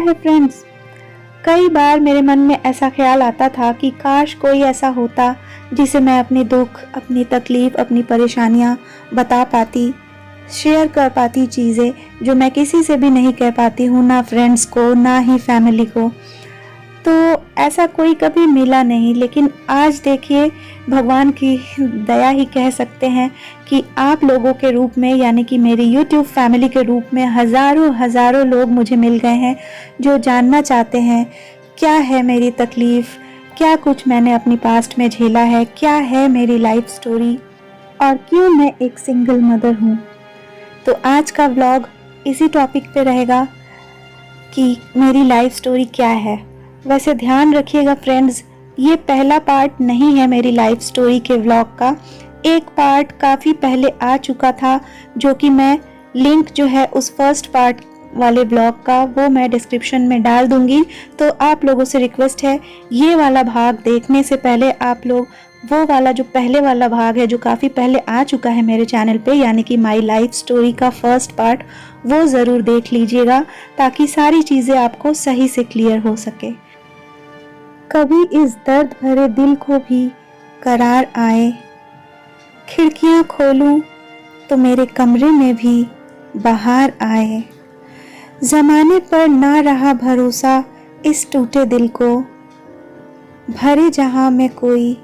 है फ्रेंड्स, कई बार मेरे मन में ऐसा ख्याल आता था कि काश कोई ऐसा होता जिसे मैं अपने दुख, अपनी तकलीफ़, अपनी परेशानियाँ बता पाती, शेयर कर पाती चीज़ें जो मैं किसी से भी नहीं कह पाती हूँ, ना फ्रेंड्स को, ना ही फैमिली को। तो ऐसा कोई कभी मिला नहीं, लेकिन आज देखिए भगवान की दया ही कह सकते हैं कि आप लोगों के रूप में, यानी कि मेरी यूट्यूब फैमिली के रूप में हज़ारों लोग मुझे मिल गए हैं जो जानना चाहते हैं क्या है मेरी तकलीफ़, क्या कुछ मैंने अपनी पास्ट में झेला है, क्या है मेरी लाइफ स्टोरी और क्यों मैं एक सिंगल मदर हूँ। तो आज का व्लॉग इसी टॉपिक पे रहेगा कि मेरी लाइफ स्टोरी क्या है। वैसे ध्यान रखिएगा फ्रेंड्स, ये पहला पार्ट नहीं है मेरी लाइफ स्टोरी के व्लॉग का। एक पार्ट काफ़ी पहले आ चुका था जो कि मैं लिंक जो है उस फर्स्ट पार्ट वाले व्लॉग का वो मैं डिस्क्रिप्शन में डाल दूंगी। तो आप लोगों से रिक्वेस्ट है, ये वाला भाग देखने से पहले आप लोग वो वाला जो पहले वाला भाग है जो काफ़ी पहले आ चुका है मेरे चैनल पे, यानी कि माई लाइफ स्टोरी का फर्स्ट पार्ट, वो ज़रूर देख लीजिएगा ताकि सारी चीज़ें आपको सही से क्लियर हो सके। कभी इस दर्द भरे दिल को भी करार आए, खिड़कियां खोलूं तो मेरे कमरे में भी बहार आए। ज़माने पर ना रहा भरोसा इस टूटे दिल को, भरे जहां में कोई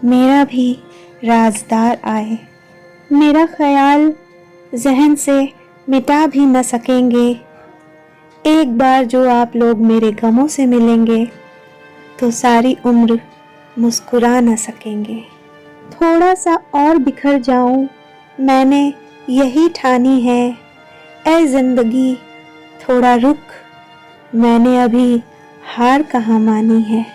मेरा भी राजदार आए। मेरा ख्याल जहन से मिटा भी न सकेंगे, एक बार जो आप लोग मेरे गमों से मिलेंगे तो सारी उम्र मुस्कुरा न सकेंगे। थोड़ा सा और बिखर जाऊं मैंने यही ठानी है, ऐ जिंदगी थोड़ा रुक, मैंने अभी हार कहाँ मानी है।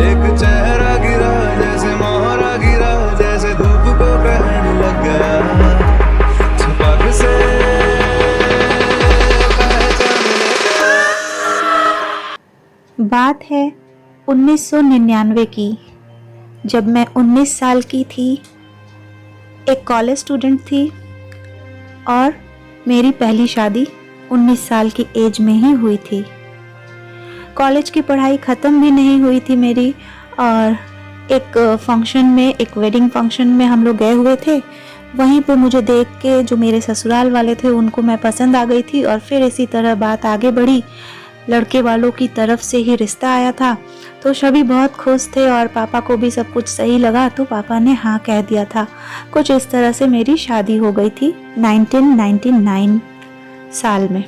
एक चेहरा गिरा जैसे मोहरा गिरा, जैसे धूप को कहने लग गया, छपक से पहचानने लगा। बात है 1999 की, जब मैं 19 साल की थी, एक कॉलेज स्टूडेंट थी और मेरी पहली शादी 19 साल की एज में ही हुई थी। कॉलेज की पढ़ाई ख़त्म भी नहीं हुई थी मेरी, और एक फंक्शन में, एक वेडिंग फंक्शन में हम लोग गए हुए थे। वहीं पे मुझे देख के जो मेरे ससुराल वाले थे उनको मैं पसंद आ गई थी और फिर इसी तरह बात आगे बढ़ी। लड़के वालों की तरफ से ही रिश्ता आया था, तो सभी बहुत खुश थे और पापा को भी सब कुछ सही लगा, तो पापा ने हाँ कह दिया था। कुछ इस तरह से मेरी शादी हो गई थी 1999 साल में।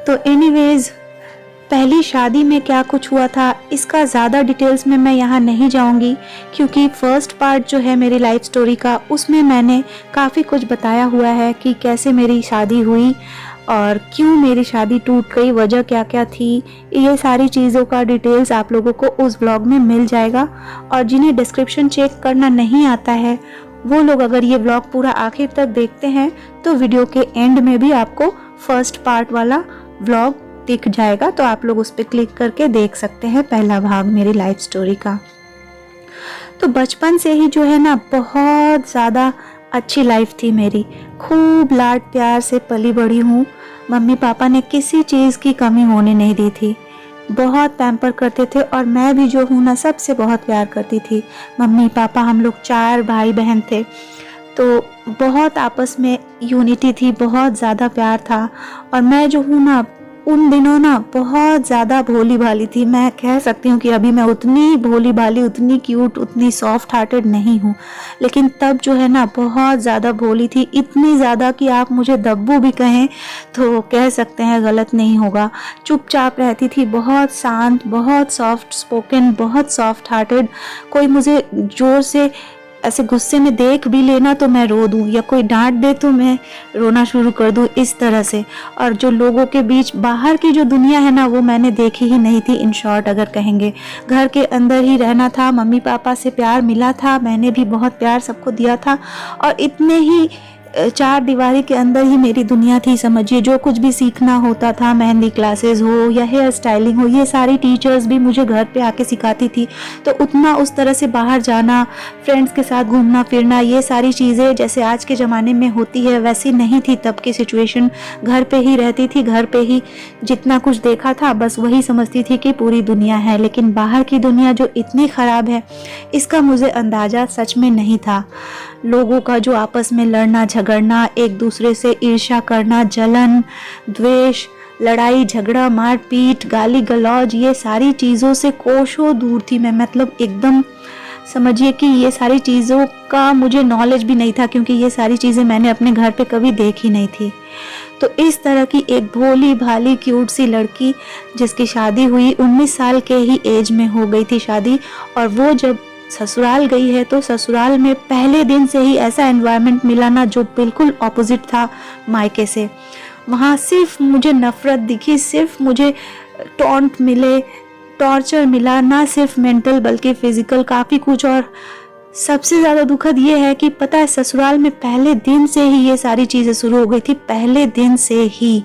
तो एनीवेज, पहली शादी में क्या कुछ हुआ था इसका ज़्यादा डिटेल्स में मैं यहाँ नहीं जाऊँगी, क्योंकि फर्स्ट पार्ट जो है मेरी लाइफ स्टोरी का उसमें मैंने काफ़ी कुछ बताया हुआ है कि कैसे मेरी शादी हुई और क्यों मेरी शादी टूट गई, वजह क्या क्या थी। ये सारी चीज़ों का डिटेल्स आप लोगों को उस ब्लॉग में मिल जाएगा। और जिन्हें डिस्क्रिप्शन चेक करना नहीं आता है वो लोग अगर ये ब्लॉग पूरा आखिर तक देखते हैं तो वीडियो के एंड में भी आपको फर्स्ट पार्ट वाला ब्लॉग दिख जाएगा, तो आप लोग उस पर क्लिक करके देख सकते हैं पहला भाग मेरी लाइफ स्टोरी का। तो बचपन से ही जो है ना बहुत ज़्यादा अच्छी लाइफ थी मेरी, खूब लाड प्यार से पली बड़ी हूँ। मम्मी पापा ने किसी चीज़ की कमी होने नहीं दी थी, बहुत पैम्पर करते थे और मैं भी जो हूँ ना सबसे बहुत प्यार करती थी। मम्मी पापा हम लोग 4 भाई बहन थे, तो बहुत आपस में यूनिटी थी, बहुत ज़्यादा प्यार था। और मैं जो हूँ ना उन दिनों ना बहुत ज़्यादा भोली भाली थी। मैं कह सकती हूँ कि अभी मैं उतनी भोली भाली, उतनी क्यूट, उतनी सॉफ्ट हार्टेड नहीं हूँ, लेकिन तब जो है ना बहुत ज़्यादा भोली थी, इतनी ज़्यादा कि आप मुझे दब्बू भी कहें तो कह सकते हैं गलत नहीं होगा। चुपचाप रहती थी, बहुत शांत, बहुत सॉफ्ट स्पोकन, बहुत सॉफ्ट हार्टेड। कोई मुझे ज़ोर से ऐसे गुस्से में देख भी लेना तो मैं रो दूं, या कोई डांट दे तो मैं रोना शुरू कर दूं, इस तरह से। और जो लोगों के बीच बाहर की जो दुनिया है ना वो मैंने देखी ही नहीं थी। इन शॉर्ट अगर कहेंगे, घर के अंदर ही रहना था। मम्मी पापा से प्यार मिला था, मैंने भी बहुत प्यार सबको दिया था और इतने ही चार दीवारी के अंदर ही मेरी दुनिया थी समझिए। जो कुछ भी सीखना होता था, मेहंदी क्लासेस हो या हेयर स्टाइलिंग हो, ये सारी टीचर्स भी मुझे घर पे आके सिखाती थी। तो उतना उस तरह से बाहर जाना, फ्रेंड्स के साथ घूमना फिरना, ये सारी चीज़ें जैसे आज के ज़माने में होती है वैसी नहीं थी तब की सिचुएशन। घर पे ही रहती थी, घर पे ही जितना कुछ देखा था बस वही समझती थी कि पूरी दुनिया है। लेकिन बाहर की दुनिया जो इतनी ख़राब है इसका मुझे अंदाज़ा सच में नहीं था। लोगों का जो आपस में लड़ना झगड़ना, एक दूसरे से ईर्ष्या करना, जलन, द्वेष, लड़ाई झगड़ा, मारपीट, गाली गलौज, ये सारी चीज़ों से कोसों दूर थी मैं। मतलब एकदम समझिए कि ये सारी चीज़ों का मुझे नॉलेज भी नहीं था, क्योंकि ये सारी चीज़ें मैंने अपने घर पे कभी देखी नहीं थी। तो इस तरह की एक भोली भाली क्यूट सी लड़की जिसकी शादी हुई 19 साल के ही एज में हो गई थी शादी, और वो जब ससुराल गई है तो ससुराल में पहले दिन से ही ऐसा एनवायरनमेंट मिला ना जो बिल्कुल ऑपोजिट था मायके से। वहाँ सिर्फ मुझे नफ़रत दिखी, सिर्फ मुझे टॉन्ट मिले, टॉर्चर मिला, ना सिर्फ मेंटल बल्कि फिजिकल काफ़ी कुछ। और सबसे ज़्यादा दुखद ये है कि पता है ससुराल में पहले दिन से ही ये सारी चीज़ें शुरू हो गई थी, पहले दिन से ही।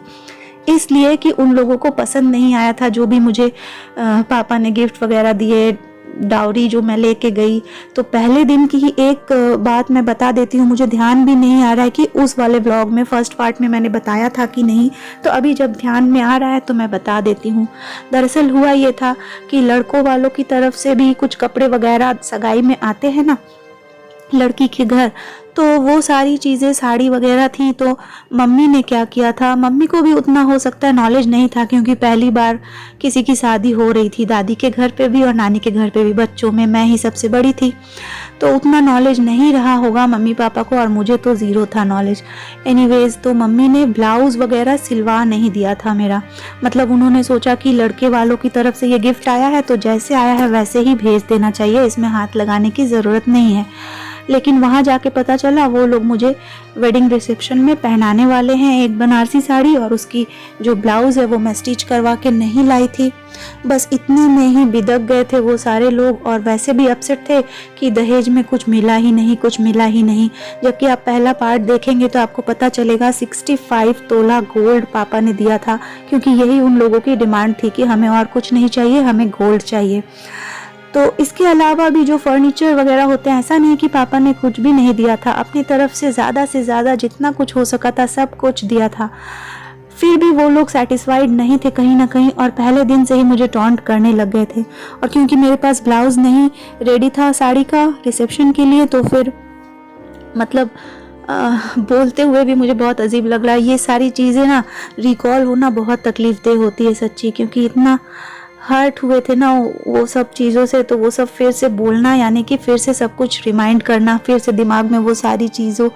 इसलिए कि उन लोगों को पसंद नहीं आया था जो भी मुझे पापा ने गिफ्ट वगैरह दिए, डाउरी जो मैं लेके गई। तो पहले दिन की ही एक बात मैं बता देती हूँ, मुझे ध्यान भी नहीं आ रहा है कि उस वाले व्लॉग में फर्स्ट पार्ट में मैंने बताया था कि नहीं, तो अभी जब ध्यान में आ रहा है तो मैं बता देती हूँ। दरअसल हुआ ये था कि लड़कों वालों की तरफ से भी कुछ कपड़े वगैरह सगाई में आते हैं ना लड़की के घर, तो वो सारी चीज़ें साड़ी वगैरह थी। तो मम्मी ने क्या किया था, मम्मी को भी उतना हो सकता है नॉलेज नहीं था क्योंकि पहली बार किसी की शादी हो रही थी, दादी के घर पे भी और नानी के घर पे भी। बच्चों में मैं ही सबसे बड़ी थी तो उतना नॉलेज नहीं रहा होगा मम्मी पापा को, और मुझे तो ज़ीरो था नॉलेज। एनीवेज तो मम्मी ने ब्लाउज़ वगैरह सिलवा नहीं दिया था मेरा। मतलब उन्होंने सोचा कि लड़के वालों की तरफ से ये गिफ्ट आया है तो जैसे आया है वैसे ही भेज देना चाहिए, इसमें हाथ लगाने की ज़रूरत नहीं है। लेकिन वहाँ जाके पता चला वो लोग मुझे वेडिंग रिसेप्शन में पहनाने वाले हैं एक बनारसी साड़ी, और उसकी जो ब्लाउज़ है वो मैं स्टिच करवा के नहीं लाई थी। बस इतने में ही बिदक गए थे वो सारे लोग, और वैसे भी अपसेट थे कि दहेज में कुछ मिला ही नहीं, कुछ मिला ही नहीं। जबकि आप पहला पार्ट देखेंगे तो आपको पता चलेगा 65 तोला गोल्ड पापा ने दिया था, क्योंकि यही उन लोगों की डिमांड थी कि हमें और कुछ नहीं चाहिए, हमें गोल्ड चाहिए। तो इसके अलावा भी जो फर्नीचर वगैरह होते हैं, ऐसा नहीं कि पापा ने कुछ भी नहीं दिया था, अपनी तरफ से ज़्यादा जितना कुछ हो सका था सब कुछ दिया था। फिर भी वो लोग सेटिस्फाइड नहीं थे कहीं ना कहीं, और पहले दिन से ही मुझे टॉन्ट करने लग गए थे। और क्योंकि मेरे पास ब्लाउज़ नहीं रेडी था साड़ी का रिसेप्शन के लिए, तो फिर मतलब बोलते हुए भी मुझे बहुत अजीब लग रहा है। ये सारी चीज़ें ना रिकॉल होना बहुत तकलीफ़देह होती है सच्ची, क्योंकि इतना हर्ट हुए थे ना वो सब चीज़ों से, तो वो सब फिर से बोलना यानी कि फिर से सब कुछ रिमाइंड करना, फिर से दिमाग में वो सारी चीज़ों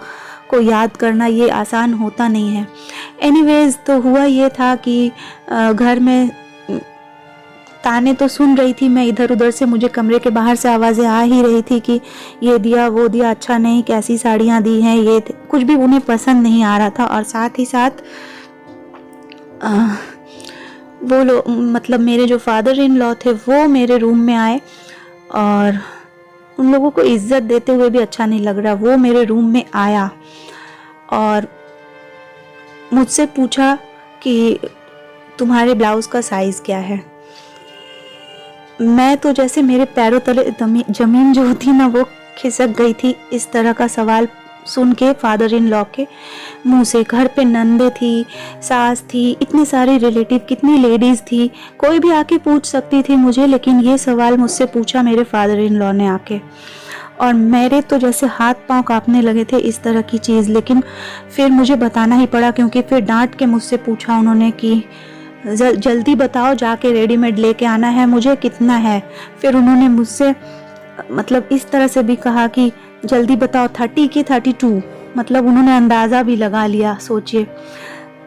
को याद करना, ये आसान होता नहीं है। एनीवेज तो हुआ ये था कि घर में ताने तो सुन रही थी मैं इधर उधर से, मुझे कमरे के बाहर से आवाज़ें आ ही रही थी कि ये दिया वो दिया, अच्छा नहीं, कैसी साड़ियाँ दी हैं, ये कुछ भी उन्हें पसंद नहीं आ रहा था। और साथ ही साथ वो लोग मतलब मेरे जो फादर इन लॉ थे वो मेरे रूम में आए, और उन लोगों को इज्जत देते हुए भी अच्छा नहीं लग रहा। वो मेरे रूम में आया और मुझसे पूछा कि तुम्हारे ब्लाउज़ का साइज़ क्या है। मैं तो जैसे मेरे पैरों तले ज़मीन जो होती ना वो खिसक गई थी इस तरह का सवाल सुन के फादर इन लॉ के मुंह से। घर पे नंदे थी, सास थी, इतने सारे रिलेटिव, कितनी लेडीज़ थी, कोई भी आके पूछ सकती थी मुझे, लेकिन ये सवाल मुझसे पूछा मेरे फादर इन लॉ ने आके। और मेरे तो जैसे हाथ पांव कांपने लगे थे इस तरह की चीज़। लेकिन फिर मुझे बताना ही पड़ा, क्योंकि फिर डांट के मुझसे पूछा उन्होंने कि जल्दी बताओ, जाके रेडीमेड लेके आना है मुझे, कितना है। फिर उन्होंने मुझसे मतलब इस तरह से भी कहा कि जल्दी बताओ 30 की 32, मतलब उन्होंने अंदाज़ा भी लगा लिया। सोचिए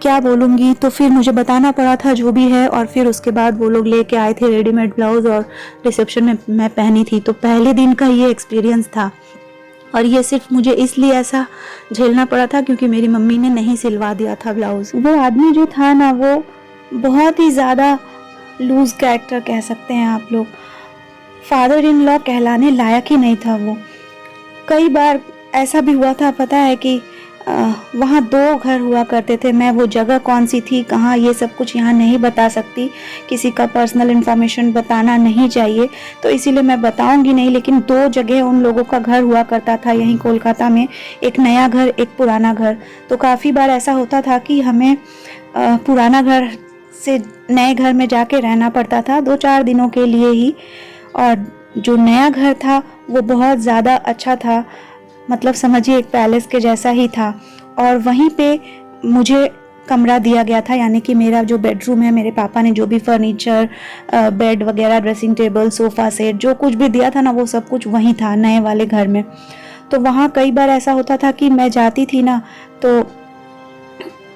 क्या बोलूँगी। तो फिर मुझे बताना पड़ा था जो भी है, और फिर उसके बाद वो लोग लेके आए थे रेडीमेड ब्लाउज़ और रिसेप्शन में मैं पहनी थी। तो पहले दिन का ये एक्सपीरियंस था, और ये सिर्फ मुझे इसलिए ऐसा झेलना पड़ा था क्योंकि मेरी मम्मी ने नहीं सिलवा दिया था ब्लाउज़। वो आदमी जो था ना वो बहुत ही ज़्यादा लूज़ कैरेक्टर कह सकते हैं आप लोग, फादर इन लॉ कहलाने लायक ही नहीं था वो। कई बार ऐसा भी हुआ था, पता है कि वहाँ 2 घर हुआ करते थे। मैं वो जगह कौन सी थी, कहाँ, ये सब कुछ यहाँ नहीं बता सकती, किसी का पर्सनल इन्फॉर्मेशन बताना नहीं चाहिए, तो इसीलिए मैं बताऊंगी नहीं। लेकिन 2 जगह उन लोगों का घर हुआ करता था यहीं कोलकाता में, एक नया घर, एक पुराना घर। तो काफ़ी बार ऐसा होता था कि हमें पुराना घर से नए घर में जाके रहना पड़ता था 2-4 दिनों के लिए ही। और जो नया घर था वो बहुत ज़्यादा अच्छा था, मतलब समझिए एक पैलेस के जैसा ही था। और वहीं पे मुझे कमरा दिया गया था, यानी कि मेरा जो बेडरूम है, मेरे पापा ने जो भी फर्नीचर, बेड वगैरह, ड्रेसिंग टेबल, सोफ़ा सेट, जो कुछ भी दिया था ना, वो सब कुछ वहीं था नए वाले घर में। तो वहाँ कई बार ऐसा होता था कि मैं जाती थी ना, तो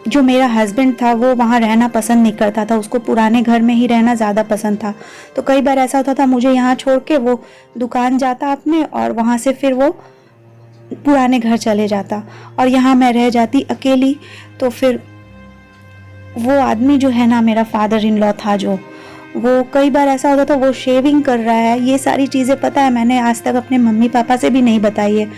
जो मेरा हस्बैंड था वो वहाँ रहना पसंद नहीं करता था, उसको पुराने घर में ही रहना ज़्यादा पसंद था। तो कई बार ऐसा होता था मुझे यहाँ छोड़ के वो दुकान जाता अपने, और वहाँ से फिर वो पुराने घर चले जाता, और यहाँ मैं रह जाती अकेली। तो फिर वो आदमी जो है ना, मेरा फादर इन लॉ था जो, वो कई बार ऐसा होता था वो शेविंग कर रहा है। ये सारी चीज़ें पता है, मैंने आज तक अपने मम्मी पापा से भी नहीं बताई है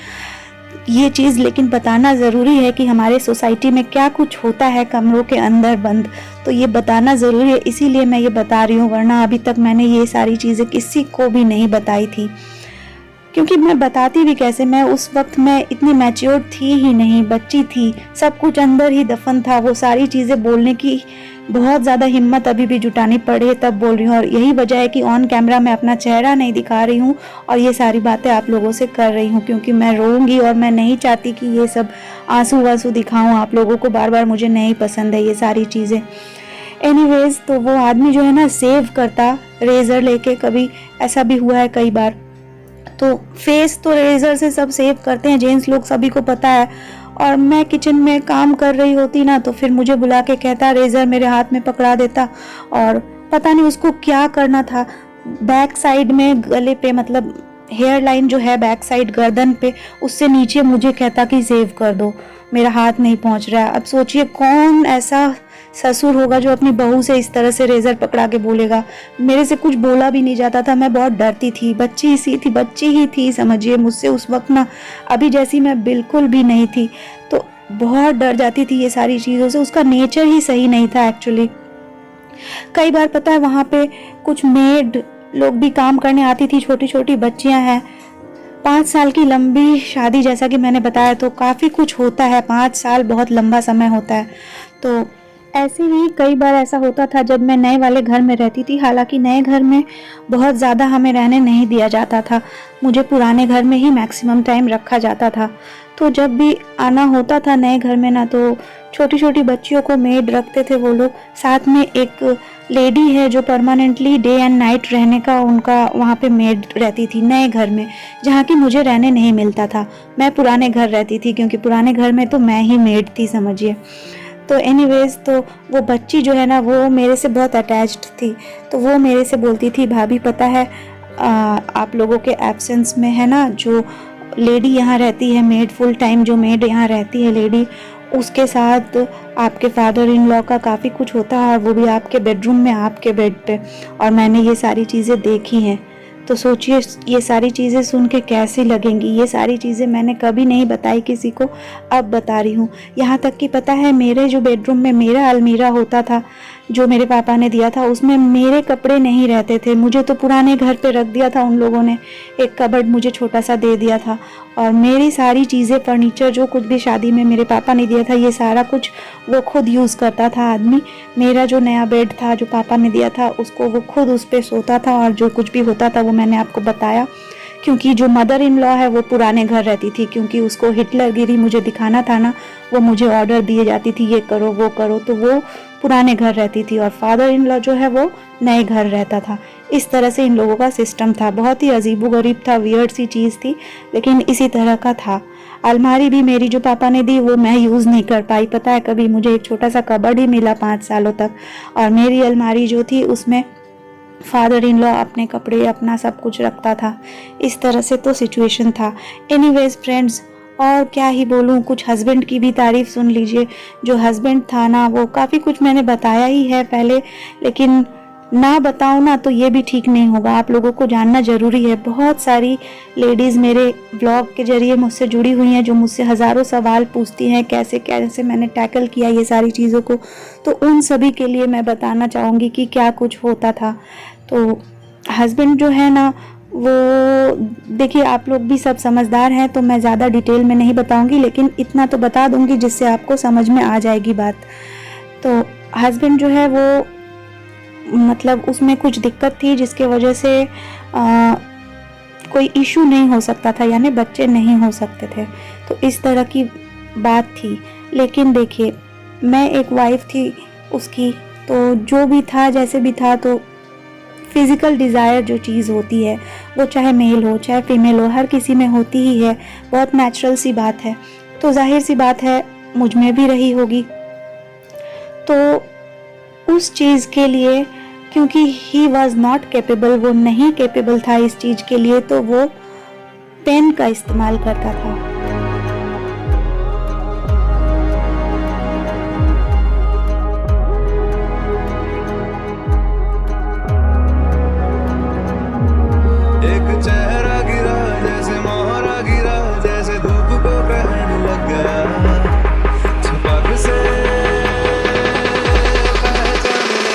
ये चीज़, लेकिन बताना ज़रूरी है कि हमारे सोसाइटी में क्या कुछ होता है कमरों के अंदर बंद, तो ये बताना ज़रूरी है, इसीलिए मैं ये बता रही हूँ। वरना अभी तक मैंने ये सारी चीज़ें किसी को भी नहीं बताई थी, क्योंकि मैं बताती भी कैसे, मैं उस वक्त मैं इतनी मैच्योर थी ही नहीं, बच्ची थी, सब कुछ अंदर ही दफन था। वो सारी चीज़ें बोलने की बहुत ज़्यादा हिम्मत अभी भी जुटानी पड़े तब बोल रही हूँ, और यही वजह है कि ऑन कैमरा मैं अपना चेहरा नहीं दिखा रही हूँ और ये सारी बातें आप लोगों से कर रही हूँ, क्योंकि मैं रोऊंगी और मैं नहीं चाहती कि ये सब आंसू वांसू दिखाऊँ आप लोगों को बार बार, मुझे नहीं पसंद है ये सारी चीज़ें। एनीवेज, तो वो आदमी जो है ना सेव करता रेज़र लेके, कभी ऐसा भी हुआ है कई बार। तो फेस तो रेज़र से सब सेव करते हैं जेंट्स लोग, सभी को पता है। और मैं किचन में काम कर रही होती ना, तो फिर मुझे बुला के कहता, रेज़र मेरे हाथ में पकड़ा देता, और पता नहीं उसको क्या करना था, बैक साइड में गले पे, मतलब हेयर लाइन जो है बैक साइड गर्दन पे, उससे नीचे मुझे कहता कि सेव कर दो, मेरा हाथ नहीं पहुंच रहा है। अब सोचिए कौन ऐसा ससुर होगा जो अपनी बहू से इस तरह से रेज़र पकड़ा के बोलेगा। मेरे से कुछ बोला भी नहीं जाता था, मैं बहुत डरती थी, बच्ची ही थी समझिए मुझसे उस वक्त ना, अभी जैसी मैं बिल्कुल भी नहीं थी, तो बहुत डर जाती थी ये सारी चीज़ों से। उसका नेचर ही सही नहीं था एक्चुअली। कई बार पता है वहाँ पे कुछ मेड लोग भी काम करने आती थी, छोटी छोटी बच्चियाँ हैं, 5 साल की लंबी शादी, जैसा कि मैंने बताया, तो काफ़ी कुछ होता है, 5 साल बहुत लंबा समय होता है। तो ऐसे ही कई बार ऐसा होता था जब मैं नए वाले घर में रहती थी। हालांकि नए घर में बहुत ज़्यादा हमें रहने नहीं दिया जाता था, मुझे पुराने घर में ही मैक्सिमम टाइम रखा जाता था। तो जब भी आना होता था नए घर में ना, तो छोटी छोटी बच्चियों को मेड रखते थे वो लोग, साथ में एक लेडी है जो परमानेंटली डे एंड नाइट रहने का उनका वहाँ पे मेड रहती थी नए घर में, जहाँ की मुझे रहने नहीं मिलता था। मैं पुराने घर रहती थी, क्योंकि पुराने घर में तो मैं ही मेड थी समझिए। तो एनीवेज, तो वो बच्ची जो है ना वो मेरे से बहुत अटैच्ड थी। तो वो मेरे से बोलती थी, भाभी पता है आप लोगों के एब्सेंस में है ना, जो लेडी यहाँ रहती है मेड, फुल टाइम जो मेड यहाँ रहती है लेडी, उसके साथ आपके फादर इन लॉ का काफ़ी कुछ होता है, और वो भी आपके बेडरूम में, आपके बेड पे, और मैंने ये सारी चीज़ें देखी हैं। तो सोचिए ये सारी चीज़ें सुन के कैसी लगेंगी। ये सारी चीज़ें मैंने कभी नहीं बताई किसी को, अब बता रही हूँ। यहाँ तक कि पता है मेरे जो बेडरूम में मेरा अलमीरा होता था जो मेरे पापा ने दिया था, उसमें मेरे कपड़े नहीं रहते थे। मुझे तो पुराने घर पे रख दिया था उन लोगों ने, एक कबर्ड मुझे छोटा सा दे दिया था, और मेरी सारी चीज़ें, फर्नीचर, जो कुछ भी शादी में मेरे पापा ने दिया था, ये सारा कुछ वो खुद यूज़ करता था आदमी। मेरा जो नया बेड था जो पापा ने दिया था, उसको वो खुद उस पर सोता था, और जो कुछ भी होता था वो मैंने आपको बताया। क्योंकि जो मदर इन लॉ है वो पुराने घर रहती थी, क्योंकि उसको हिटलरगिरी मुझे दिखाना था ना, वो मुझे ऑर्डर दिए जाती थी ये करो वो करो, तो वो पुराने घर रहती थी, और फादर इन लॉ जो है वो नए घर रहता था। इस तरह से इन लोगों का सिस्टम था, बहुत ही अजीबोगरीब था, वियर्ड सी चीज़ थी, लेकिन इसी तरह का था। अलमारी भी मेरी जो पापा ने दी वो मैं यूज़ नहीं कर पाई, पता है कभी मुझे एक छोटा सा कबर्ड ही मिला 5 सालों तक, और मेरी अलमारी जो थी उसमें फादर इन लॉ अपने कपड़े अपना सब कुछ रखता था। इस तरह से तो सिचुएशन था। एनीवेज फ्रेंड्स, और क्या ही बोलूँ, कुछ हस्बैंड की भी तारीफ़ सुन लीजिए। जो हस्बैंड था ना, वो काफ़ी कुछ मैंने बताया ही है पहले, लेकिन ना बताऊँ ना तो ये भी ठीक नहीं होगा, आप लोगों को जानना ज़रूरी है। बहुत सारी लेडीज़ मेरे ब्लॉग के ज़रिए मुझसे जुड़ी हुई हैं, जो मुझसे हज़ारों सवाल पूछती हैं कैसे कैसे मैंने टैकल किया ये सारी चीज़ों को। तो उन सभी के लिए मैं बताना चाहूँगी कि क्या कुछ होता था। तो हस्बैंड जो है ना, वो देखिए आप लोग भी सब समझदार हैं, तो मैं ज़्यादा डिटेल में नहीं बताऊँगी, लेकिन इतना तो बता दूँगी जिससे आपको समझ में आ जाएगी बात। तो हस्बैंड जो है वो मतलब उसमें कुछ दिक्कत थी जिसके वजह से कोई इशू नहीं हो सकता था, यानी बच्चे नहीं हो सकते थे। तो इस तरह की बात थी। लेकिन देखिए मैं एक वाइफ थी उसकी, तो जो भी था जैसे भी था, तो फिज़िकल डिज़ायर जो चीज़ होती है वो चाहे मेल हो चाहे फीमेल हो, हर किसी में होती ही है, बहुत नेचुरल सी बात है। तो जाहिर सी बात है मुझ में भी रही होगी। तो उस चीज़ के लिए, क्योंकि ही वॉज नॉट कैपेबल, वो नहीं कैपेबल था इस चीज़ के लिए, तो वो पेन का इस्तेमाल करता था। एक चेहरा गिरा जैसे मोहरा गिरा, जैसे धूप को कहने लग गया, छपक से पहचान ले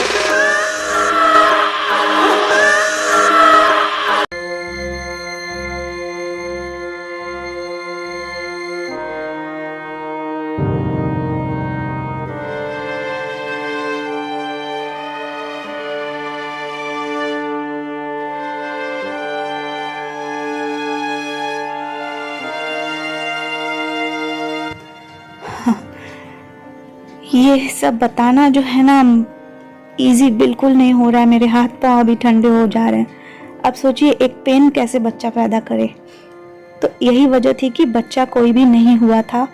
ये सब बताना जो है ना इजी बिल्कुल नहीं हो रहा है, मेरे हाथ पाँव अभी ठंडे हो जा रहे हैं। अब सोचिए एक पेन कैसे बच्चा पैदा करे। तो यही वजह थी कि बच्चा कोई भी नहीं हुआ था।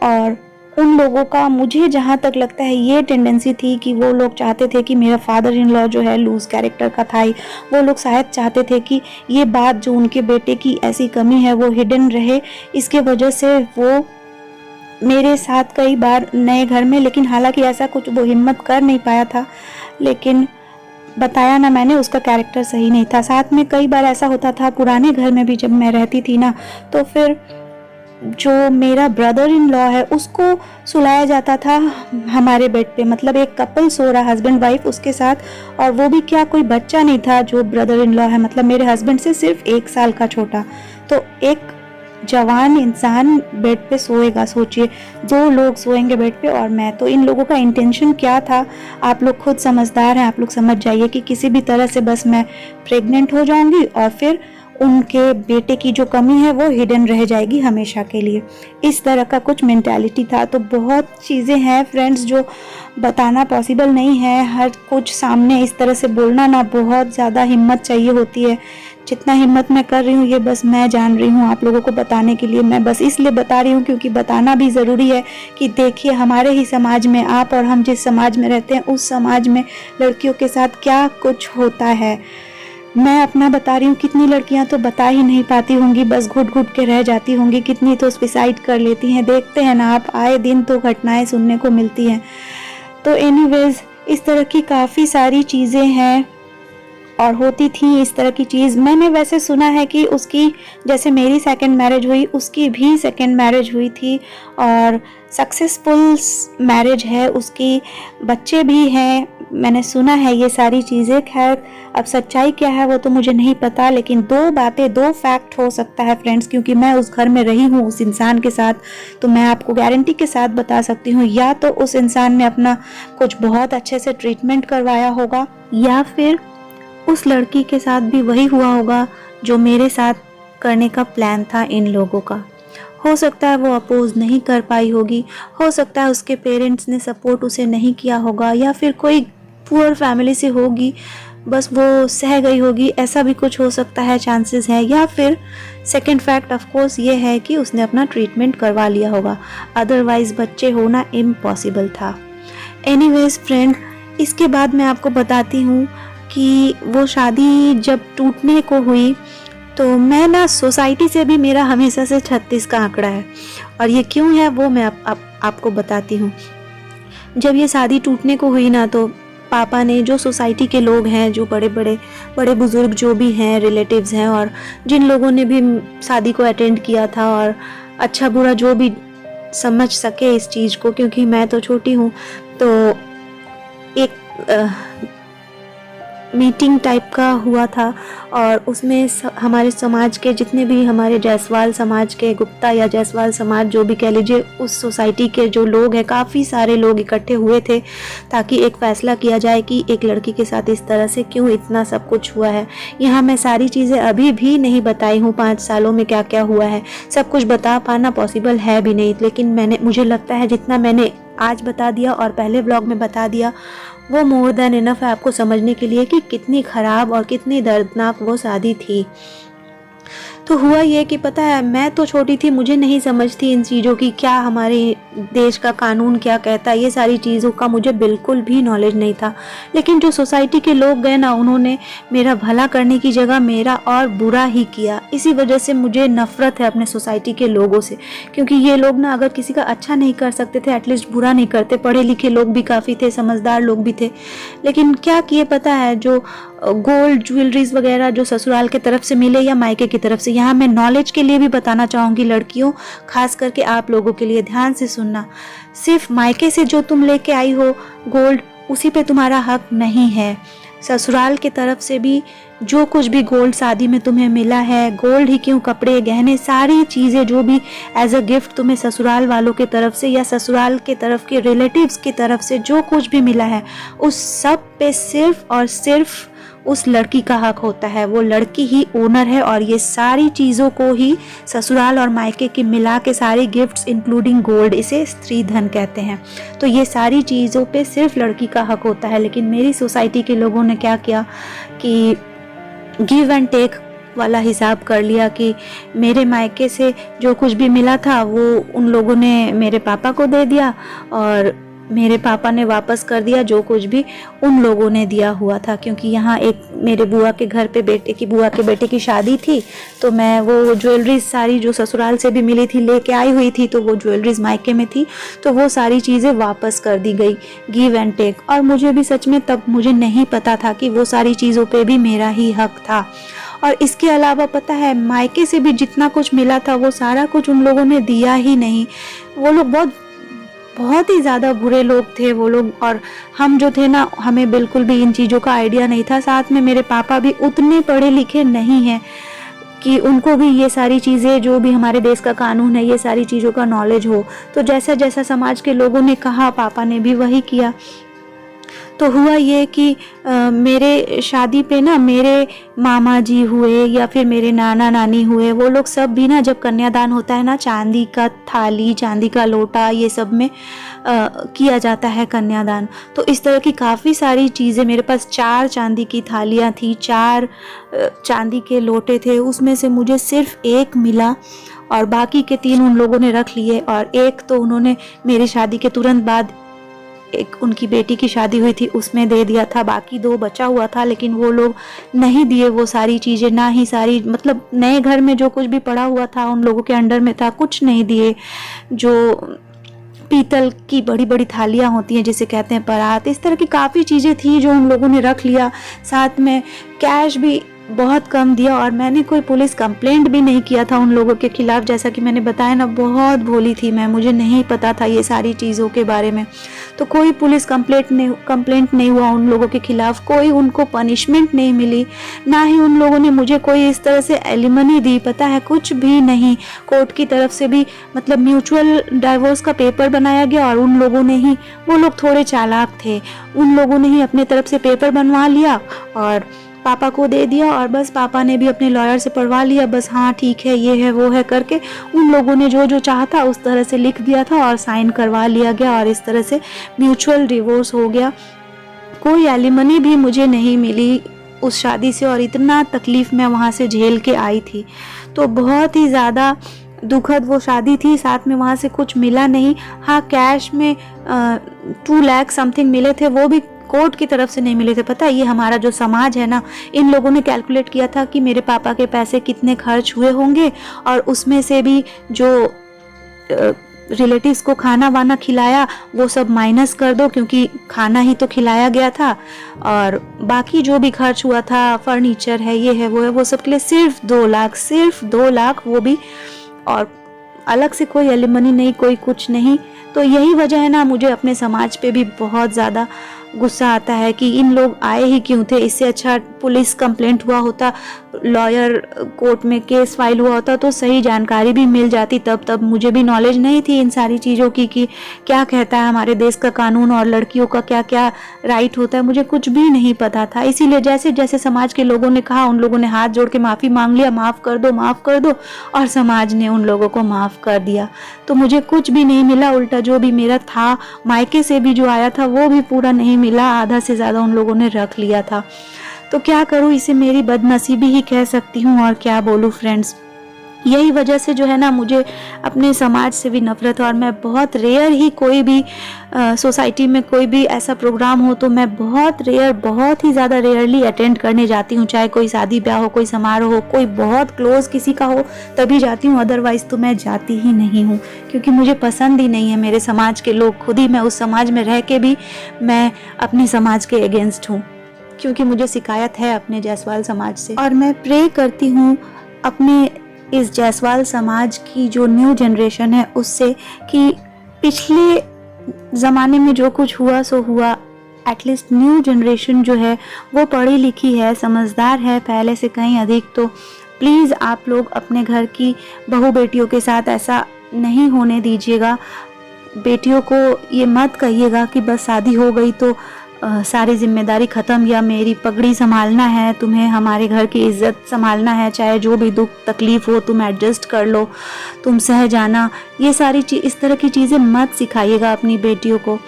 और उन लोगों का, मुझे जहाँ तक लगता है, ये टेंडेंसी थी कि वो लोग चाहते थे कि मेरा फादर इन लॉ जो है लूज कैरेक्टर का था ही, वो लोग शायद चाहते थे कि ये बात जो उनके बेटे की ऐसी कमी है वो हिडन रहे। इसके वजह से वो मेरे साथ कई बार नए घर में, लेकिन हालांकि ऐसा कुछ वो हिम्मत कर नहीं पाया था, लेकिन बताया ना मैंने, उसका कैरेक्टर सही नहीं था। साथ में कई बार ऐसा होता था पुराने घर में भी जब मैं रहती थी ना, तो फिर जो मेरा ब्रदर इन लॉ है उसको सुलाया जाता था हमारे बेड पे, मतलब एक कपल सो रहा, हस्बैंड वाइफ उसके साथ, और वो भी क्या कोई बच्चा नहीं था जो ब्रदर इन लॉ है, मतलब मेरे हस्बैंड से सिर्फ 1 साल का छोटा। तो एक जवान इंसान बेड पे सोएगा, सोचिए 2 लोग सोएंगे बेड पे और मैं। तो इन लोगों का इंटेंशन क्या था, आप लोग खुद समझदार हैं, आप लोग समझ जाइए कि किसी भी तरह से बस मैं प्रेग्नेंट हो जाऊंगी और फिर उनके बेटे की जो कमी है वो हिडन रह जाएगी हमेशा के लिए। इस तरह का कुछ मेंटालिटी था। तो बहुत चीज़ें हैं फ्रेंड्स जो बताना पॉसिबल नहीं है, हर कुछ सामने इस तरह से बोलना ना बहुत ज़्यादा हिम्मत चाहिए होती है। जितना हिम्मत मैं कर रही हूँ ये बस मैं जान रही हूँ आप लोगों को बताने के लिए। मैं बस इसलिए बता रही हूँ क्योंकि बताना भी ज़रूरी है कि देखिए हमारे ही समाज में, आप और हम जिस समाज में रहते हैं उस समाज में लड़कियों के साथ क्या कुछ होता है। मैं अपना बता रही हूँ, कितनी लड़कियां तो बता ही नहीं पाती होंगी, बस घुट घुट के रह जाती होंगी, कितनी तो सुसाइड कर लेती हैं। देखते हैं ना आप, आए दिन तो घटनाएं सुनने को मिलती हैं। तो एनीवेज इस तरह की काफ़ी सारी चीज़ें हैं और होती थी इस तरह की चीज़। मैंने वैसे सुना है कि उसकी, जैसे मेरी सेकंड मैरिज हुई, उसकी भी सेकंड मैरिज हुई थी और सक्सेसफुल मैरिज है उसकी, बच्चे भी हैं, मैंने सुना है ये सारी चीज़ें। खैर अब सच्चाई क्या है वो तो मुझे नहीं पता, लेकिन 2 बातें, 2 फैक्ट हो सकता है फ्रेंड्स, क्योंकि मैं उस घर में रही हूँ उस इंसान के साथ, तो मैं आपको गारंटी के साथ बता सकती हूँ, या तो उस इंसान ने अपना कुछ बहुत अच्छे से ट्रीटमेंट करवाया होगा, या फिर उस लड़की के साथ भी वही हुआ होगा जो मेरे साथ करने का प्लान था इन लोगों का। हो सकता है वो अपोज नहीं कर पाई होगी, हो सकता है उसके पेरेंट्स ने सपोर्ट उसे नहीं किया होगा, या फिर कोई पुअर फैमिली से होगी, बस वो सह गई होगी, ऐसा भी कुछ हो सकता है, चांसेस है। या फिर सेकंड फैक्ट ऑफ कोर्स ये है कि उसने अपना ट्रीटमेंट करवा लिया होगा, अदरवाइज बच्चे होना इम्पॉसिबल था। एनीवेज फ्रेंड, इसके बाद मैं आपको बताती हूँ कि वो शादी जब टूटने को हुई तो मैं ना, सोसाइटी से भी मेरा हमेशा से 36 का आंकड़ा है, और ये क्यों है वो मैं आपको बताती हूँ। जब ये शादी टूटने को हुई ना, तो पापा ने, जो सोसाइटी के लोग हैं, जो बड़े बुज़ुर्ग जो भी हैं, रिलेटिव्स हैं, और जिन लोगों ने भी शादी को अटेंड किया था और अच्छा बुरा जो भी समझ सके इस चीज़ को, क्योंकि मैं तो छोटी हूँ, तो एक मीटिंग टाइप का हुआ था और उसमें हमारे समाज के जितने भी, हमारे जायसवाल समाज के, गुप्ता या जायसवाल समाज जो भी कह लीजिए, उस सोसाइटी के जो लोग हैं, काफ़ी सारे लोग इकट्ठे हुए थे ताकि एक फ़ैसला किया जाए कि एक लड़की के साथ इस तरह से क्यों इतना सब कुछ हुआ है। यहाँ मैं सारी चीज़ें अभी भी नहीं बताई हूँ, 5 सालों में क्या क्या हुआ है, सब कुछ बता पाना पॉसिबल है भी नहीं, लेकिन मुझे लगता है जितना मैंने आज बता दिया और पहले ब्लॉग में बता दिया, वो मोर देन इनफ है आपको समझने के लिए कि कितनी ख़राब और कितनी दर्दनाक वो शादी थी। तो हुआ ये कि पता है, मैं तो छोटी थी, मुझे नहीं समझ थी इन चीज़ों की, क्या हमारे देश का कानून क्या कहता है, ये सारी चीज़ों का मुझे बिल्कुल भी नॉलेज नहीं था। लेकिन जो सोसाइटी के लोग गए ना, उन्होंने मेरा भला करने की जगह मेरा और बुरा ही किया। इसी वजह से मुझे नफ़रत है अपने सोसाइटी के लोगों से, क्योंकि ये लोग ना अगर किसी का अच्छा नहीं कर सकते थे, एटलीस्ट बुरा नहीं करते। पढ़े लिखे लोग भी काफ़ी थे, समझदार लोग भी थे, लेकिन क्या किए पता है, जो गोल्ड ज्वेलरीज वगैरह जो ससुराल के तरफ से मिले या मायके की तरफ से, यहाँ मैं नॉलेज के लिए भी बताना चाहूँगी लड़कियों, खास करके आप लोगों के लिए, ध्यान से सुनना। सिर्फ मायके से जो तुम लेके आई हो गोल्ड, उसी पे तुम्हारा हक नहीं है। ससुराल की तरफ से भी जो कुछ भी गोल्ड शादी में तुम्हें मिला है, गोल्ड ही क्यों, कपड़े गहने सारी चीज़ें जो भी एज अ गिफ्ट तुम्हें ससुराल वालों की तरफ से या ससुराल के तरफ के रिलेटिव्स की तरफ से जो कुछ भी मिला है, उस सब पे सिर्फ और सिर्फ उस लड़की का हक होता है। वो लड़की ही ओनर है और ये सारी चीज़ों को ही ससुराल और मायके के मिला के सारे गिफ्ट्स इंक्लूडिंग गोल्ड, इसे स्त्री धन कहते हैं। तो ये सारी चीज़ों पे सिर्फ लड़की का हक होता है। लेकिन मेरी सोसाइटी के लोगों ने क्या किया कि गिव एंड टेक वाला हिसाब कर लिया कि मेरे मायके से जो कुछ भी मिला था वो उन लोगों ने मेरे पापा को दे दिया और मेरे पापा ने वापस कर दिया जो कुछ भी उन लोगों ने दिया हुआ था। क्योंकि यहाँ एक मेरे बुआ के घर पे बुआ के बेटे की शादी थी, तो मैं वो ज्वेलरीज सारी जो ससुराल से भी मिली थी लेके आई हुई थी, तो वो ज्वेलरीज मायके में थी, तो वो सारी चीज़ें वापस कर दी गई, गिव एंड टेक। और मुझे भी सच में तब मुझे नहीं पता था कि वो सारी चीज़ों पर भी मेरा ही हक था। और इसके अलावा पता है, मायके से भी जितना कुछ मिला था वो सारा कुछ उन लोगों ने दिया ही नहीं। वो लोग बहुत ही ज़्यादा बुरे लोग थे वो लोग, और हम जो थे ना, हमें बिल्कुल भी इन चीज़ों का आइडिया नहीं था। साथ में मेरे पापा भी उतने पढ़े लिखे नहीं हैं कि उनको भी ये सारी चीज़ें, जो भी हमारे देश का कानून है, ये सारी चीज़ों का नॉलेज हो। तो जैसा जैसा समाज के लोगों ने कहा, पापा ने भी वही किया। तो हुआ ये कि मेरे शादी पे ना मेरे मामा जी हुए या फिर मेरे नाना नानी हुए, वो लोग सब भी ना, जब कन्यादान होता है ना, चांदी का थाली, चांदी का लोटा, ये सब में किया जाता है कन्यादान। तो इस तरह की काफ़ी सारी चीज़ें, मेरे पास 4 चांदी की थालियाँ थी, 4 चांदी के लोटे थे, उसमें से मुझे सिर्फ 1 मिला और बाकी के 3 उन लोगों ने रख लिए। और 1 तो उन्होंने मेरी शादी के तुरंत बाद एक उनकी बेटी की शादी हुई थी उसमें दे दिया था, बाकी 2 बचा हुआ था, लेकिन वो लोग नहीं दिए वो सारी चीज़ें, ना ही सारी, मतलब नए घर में जो कुछ भी पड़ा हुआ था उन लोगों के अंडर में था, कुछ नहीं दिए। जो पीतल की बड़ी बड़ी थालियाँ होती हैं जिसे कहते हैं परात, इस तरह की काफ़ी चीज़ें थी जो उन लोगों ने रख लिया। साथ में कैश भी बहुत कम दिया और मैंने कोई पुलिस कंप्लेंट भी नहीं किया था उन लोगों के खिलाफ़। जैसा कि मैंने बताया ना, बहुत भोली थी मैं, मुझे नहीं पता था ये सारी चीज़ों के बारे में। तो कोई पुलिस कंप्लेंट नहीं हुआ उन लोगों के खिलाफ़, कोई उनको पनिशमेंट नहीं मिली, ना ही उन लोगों ने मुझे कोई इस तरह से एलिमनी दी, पता है, कुछ भी नहीं। कोर्ट की तरफ से भी मतलब म्यूचुअल डाइवोर्स का पेपर बनाया गया और उन लोगों ने ही, वो लोग थोड़े चालाक थे, उन लोगों ने ही अपने तरफ से पेपर बनवा लिया और पापा को दे दिया। और बस पापा ने भी अपने लॉयर से पढ़वा लिया, बस हाँ ठीक है, ये है वो है करके उन लोगों ने जो जो चाहा था उस तरह से लिख दिया था और साइन करवा लिया गया और इस तरह से म्यूचुअल डिवोर्स हो गया। कोई एलिमनी भी मुझे नहीं मिली उस शादी से और इतना तकलीफ़ मैं वहाँ से झेल के आई थी। तो बहुत ही ज़्यादा दुखद वो शादी थी। साथ में वहाँ से कुछ मिला नहीं, हाँ कैश में 2 लाख समथिंग मिले थे, वो भी कोर्ट की तरफ से नहीं मिले थे। पता है, ये हमारा जो समाज है ना, इन लोगों ने कैलकुलेट किया था कि मेरे पापा के पैसे कितने खर्च हुए होंगे और उसमें से भी जो रिलेटिव्स को खाना वाना खिलाया वो सब माइनस कर दो, क्योंकि खाना ही तो खिलाया गया था, और बाकी जो भी खर्च हुआ था, फर्नीचर है, ये है, वो सब के लिए सिर्फ 2 लाख, सिर्फ 2 लाख, वो भी, और अलग से कोई एलिमनी नहीं, कोई कुछ नहीं। तो यही वजह है ना, मुझे अपने समाज पे भी बहुत ज़्यादा गुस्सा आता है कि इन लोग आए ही क्यों थे। इससे अच्छा पुलिस कंप्लेंट हुआ होता, लॉयर कोर्ट में केस फाइल हुआ होता तो सही जानकारी भी मिल जाती। तब मुझे भी नॉलेज नहीं थी इन सारी चीज़ों की कि क्या कहता है हमारे देश का कानून और लड़कियों का क्या क्या राइट होता है, मुझे कुछ भी नहीं पता था। इसीलिए जैसे जैसे समाज के लोगों ने कहा, उन लोगों ने हाथ जोड़ के माफ़ी मांग लिया, माफ़ कर दो, माफ़ कर दो, और समाज ने उन लोगों को माफ़ कर दिया। तो मुझे कुछ भी नहीं मिला, उल्टा जो भी मेरा था, मायके से भी जो आया था वो भी पूरा नहीं मिला, आधा से ज़्यादा उन लोगों ने रख लिया था। तो क्या करूँ, इसे मेरी बदनसीबी ही कह सकती हूँ, और क्या बोलूँ फ्रेंड्स। यही वजह से जो है ना, मुझे अपने समाज से भी नफरत है, और मैं बहुत रेयर ही कोई भी सोसाइटी में कोई भी ऐसा प्रोग्राम हो तो मैं बहुत ही ज़्यादा रेयरली अटेंड करने जाती हूँ। चाहे कोई शादी ब्याह हो, कोई समारोह हो, कोई बहुत क्लोज किसी का हो, तभी जाती हूँ, अदरवाइज़ तो मैं जाती ही नहीं हूँ, क्योंकि मुझे पसंद ही नहीं है मेरे समाज के लोग। खुद ही मैं उस समाज में रह के भी मैं अपने समाज के अगेंस्ट हूँ, क्योंकि मुझे शिकायत है अपने जायसवाल समाज से। और मैं प्रे करती हूँ अपने इस जायसवाल समाज की जो न्यू जनरेशन है उससे, कि पिछले ज़माने में जो कुछ हुआ सो हुआ, एटलीस्ट न्यू जनरेशन जो है वो पढ़ी लिखी है, समझदार है पहले से कहीं अधिक। तो प्लीज़ आप लोग अपने घर की बहू बेटियों के साथ ऐसा नहीं होने दीजिएगा। बेटियों को ये मत कहिएगा कि बस शादी हो गई तो सारी जिम्मेदारी ख़त्म, या मेरी पगड़ी संभालना है, तुम्हें हमारे घर की इज़्ज़त संभालना है, चाहे जो भी दुख तकलीफ़ हो तुम एडजस्ट कर लो, तुम सह जाना। ये सारी इस तरह की चीज़ें मत सिखाइएगा अपनी बेटियों को,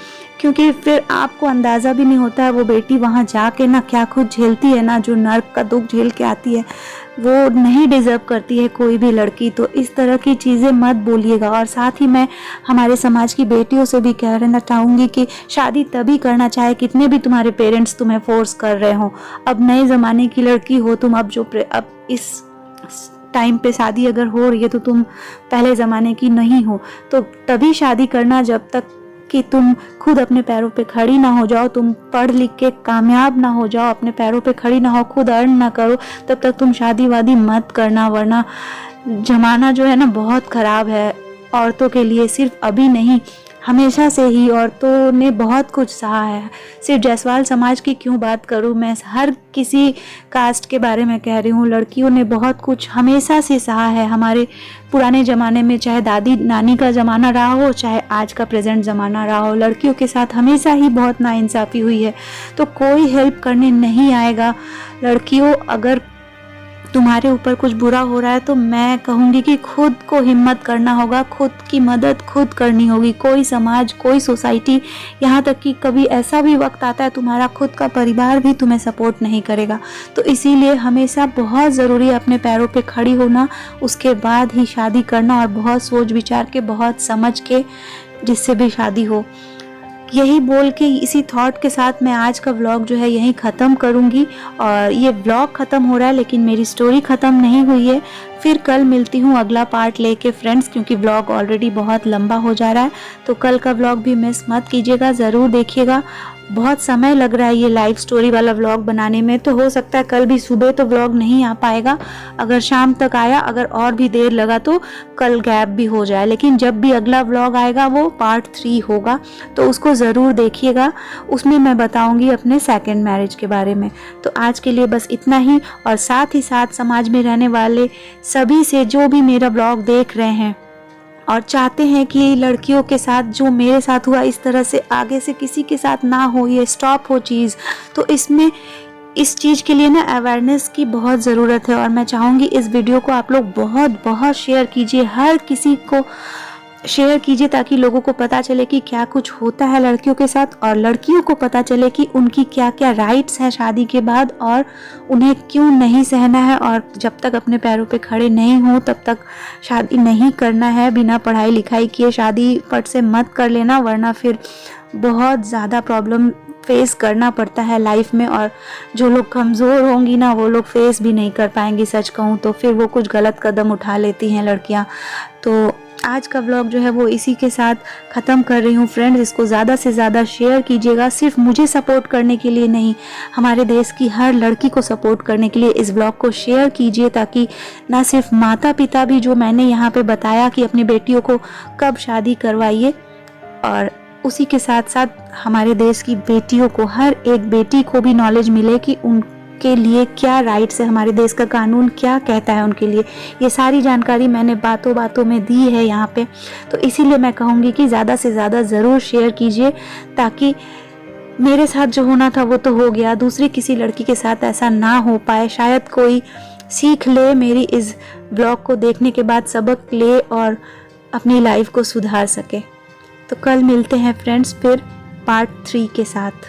क्योंकि फिर आपको अंदाज़ा भी नहीं होता है वो बेटी वहाँ जाके ना क्या कुछ झेलती है ना, जो नर्क का दुख झेल के आती है वो नहीं डिज़र्व करती है कोई भी लड़की। तो इस तरह की चीज़ें मत बोलिएगा। और साथ ही मैं हमारे समाज की बेटियों से भी कहना चाहूँगी कि शादी तभी करना, चाहे कितने भी तुम्हारे पेरेंट्स तुम्हें फोर्स कर रहे हो। अब नए ज़माने की लड़की हो तुम, अब इस टाइम पे शादी अगर हो रही है तो तुम पहले ज़माने की नहीं हो, तो तभी शादी करना जब तक कि तुम खुद अपने पैरों पे खड़ी ना हो जाओ, तुम पढ़ लिख के कामयाब ना हो जाओ, अपने पैरों पे खड़ी ना हो, खुद अर्न ना करो, तब तक तुम शादी वादी मत करना। वरना ज़माना जो है ना बहुत ख़राब है औरतों के लिए। सिर्फ अभी नहीं, हमेशा से ही औरतों ने बहुत कुछ सहा है। सिर्फ जायसवाल समाज की क्यों बात करूं, मैं हर किसी कास्ट के बारे में कह रही हूँ। लड़कियों ने बहुत कुछ हमेशा से सहा है। हमारे पुराने ज़माने में चाहे दादी नानी का ज़माना रहा हो, चाहे आज का प्रेजेंट ज़माना रहा हो, लड़कियों के साथ हमेशा ही बहुत नाइंसाफ़ी हुई है। तो कोई हेल्प करने नहीं आएगा। लड़कियों, अगर तुम्हारे ऊपर कुछ बुरा हो रहा है तो मैं कहूँगी कि खुद को हिम्मत करना होगा, खुद की मदद खुद करनी होगी। कोई समाज, कोई सोसाइटी, यहाँ तक कि कभी ऐसा भी वक्त आता है तुम्हारा खुद का परिवार भी तुम्हें सपोर्ट नहीं करेगा। तो इसीलिए हमेशा बहुत ज़रूरी है अपने पैरों पे खड़ी होना, उसके बाद ही शादी करना, और बहुत सोच विचार के, बहुत समझ के जिससे भी शादी हो। यही बोल के, इसी थॉट के साथ मैं आज का व्लॉग जो है यहीं ख़त्म करूँगी। और ये व्लॉग ख़त्म हो रहा है लेकिन मेरी स्टोरी ख़त्म नहीं हुई है। फिर कल मिलती हूँ अगला पार्ट लेके फ्रेंड्स, क्योंकि व्लॉग ऑलरेडी बहुत लंबा हो जा रहा है। तो कल का व्लॉग भी मिस मत कीजिएगा, ज़रूर देखिएगा। बहुत समय लग रहा है ये लाइव स्टोरी वाला व्लॉग बनाने में, तो हो सकता है कल भी सुबह तो व्लॉग नहीं आ पाएगा। अगर शाम तक आया, अगर और भी देर लगा तो कल गैप भी हो जाए। लेकिन जब भी अगला व्लॉग आएगा वो पार्ट 3 होगा, तो उसको ज़रूर देखिएगा। उसमें मैं बताऊंगी अपने सेकंड मैरिज के बारे में। तो आज के लिए बस इतना ही। और साथ ही साथ समाज में रहने वाले सभी से, जो भी मेरा व्लॉग देख रहे हैं और चाहते हैं कि लड़कियों के साथ जो मेरे साथ हुआ इस तरह से आगे से किसी के साथ ना हो, ये स्टॉप हो चीज़, तो इसमें इस चीज़ के लिए ना अवेयरनेस की बहुत ज़रूरत है। और मैं चाहूँगी इस वीडियो को आप लोग बहुत बहुत शेयर कीजिए, हर किसी को शेयर कीजिए, ताकि लोगों को पता चले कि क्या कुछ होता है लड़कियों के साथ, और लड़कियों को पता चले कि उनकी क्या क्या राइट्स हैं शादी के बाद, और उन्हें क्यों नहीं सहना है। और जब तक अपने पैरों पे खड़े नहीं हो तब तक शादी नहीं करना है। बिना पढ़ाई लिखाई किए शादी फट से मत कर लेना, वरना फिर बहुत ज़्यादा प्रॉब्लम फेस करना पड़ता है लाइफ में। और जो लोग कमज़ोर होंगी ना, वो लोग फेस भी नहीं कर पाएंगी। सच कहूँ तो फिर वो कुछ गलत कदम उठा लेती हैं लड़कियाँ। तो आज का व्लॉग जो है वो इसी के साथ ख़त्म कर रही हूँ। फ्रेंड्स, इसको ज़्यादा से ज़्यादा शेयर कीजिएगा, सिर्फ मुझे सपोर्ट करने के लिए नहीं, हमारे देश की हर लड़की को सपोर्ट करने के लिए इस व्लॉग को शेयर कीजिए, ताकि ना सिर्फ माता पिता भी, जो मैंने यहाँ पे बताया कि अपनी बेटियों को कब शादी करवाइए, और उसी के साथ साथ हमारे देश की बेटियों को, हर एक बेटी को भी नॉलेज मिले कि उनके लिए क्या राइट्स है, हमारे देश का कानून क्या कहता है उनके लिए। ये सारी जानकारी मैंने बातों बातों में दी है यहाँ पे, तो इसीलिए मैं कहूँगी कि ज़्यादा से ज़्यादा ज़रूर शेयर कीजिए, ताकि मेरे साथ जो होना था वो तो हो गया, दूसरी किसी लड़की के साथ ऐसा ना हो पाए। शायद कोई सीख ले मेरी इस ब्लॉग को देखने के बाद, सबक ले और अपनी लाइफ को सुधार सके। तो कल मिलते हैं फ्रेंड्स फिर पार्ट 3 के साथ।